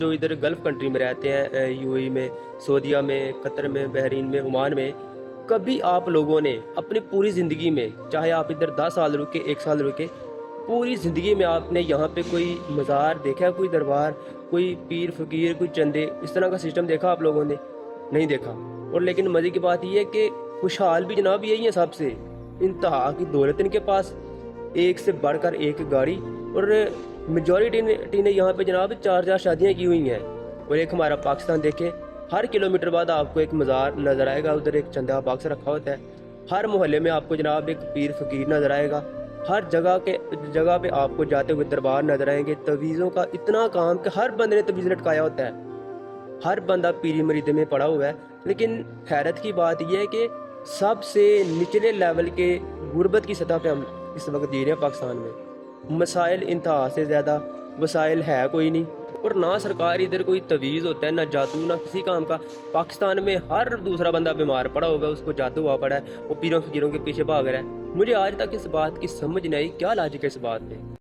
जो इधर gulf country में रहते हैं, यूएई में, सऊदीया में, कतर में, बहरीन में, ओमान में, कभी आप लोगों ने अपनी पूरी ज़िंदगी में, चाहे आप इधर 10 साल रुके, 1 साल रुके, पूरी ज़िंदगी में आपने यहाँ पे कोई मज़ार देखा है, कोई दरबार, कोई पीर फ़कीर, कोई चंदे, इस तरह का सिस्टम देखा आप लोगों ने? नहीं देखा। और लेकिन मज़े की बात ये है कि खुशहाल भी जनाब यही है सबसे, इंतहा की दौलत इनके पास, एक से बढ़कर एक गाड़ी, और मेजॉरिटी ने यहाँ पे जनाब 4-4 शादियाँ की हुई हैं। और एक हमारा पाकिस्तान देखें, हर किलोमीटर बाद आपको एक मज़ार नज़र आएगा, उधर एक चंदा बॉक्स रखा होता है, हर मोहल्ले में आपको जनाब एक पीर फ़कीर नज़र आएगा, हर जगह पे आपको जाते हुए दरबार नज़र आएंगे। तवीज़ों का इतना काम कि हर बंदे ने तवीज़ लटकाया होता है, हर बंदा पीरी मरीदे में पड़ा हुआ है। लेकिन हैरत की बात यह है कि सबसे निचले लेवल के गुर्बत की सतह पे हम इस वक्त जी रहे हैं पाकिस्तान में। मसाइल इंतहा से ज़्यादा वसाइल है कोई नहीं, और ना सरकार इधर कोई तवीज़ होता है, ना जादू, ना किसी काम का। पाकिस्तान में हर दूसरा बंदा बीमार पड़ा होगा, उसको जादू हुआ पड़ा है, वो पीरों फकीरों के पीछे भाग रहा है। मुझे आज तक इस बात की समझ नहीं आई, क्या लॉजिक है इस बात में।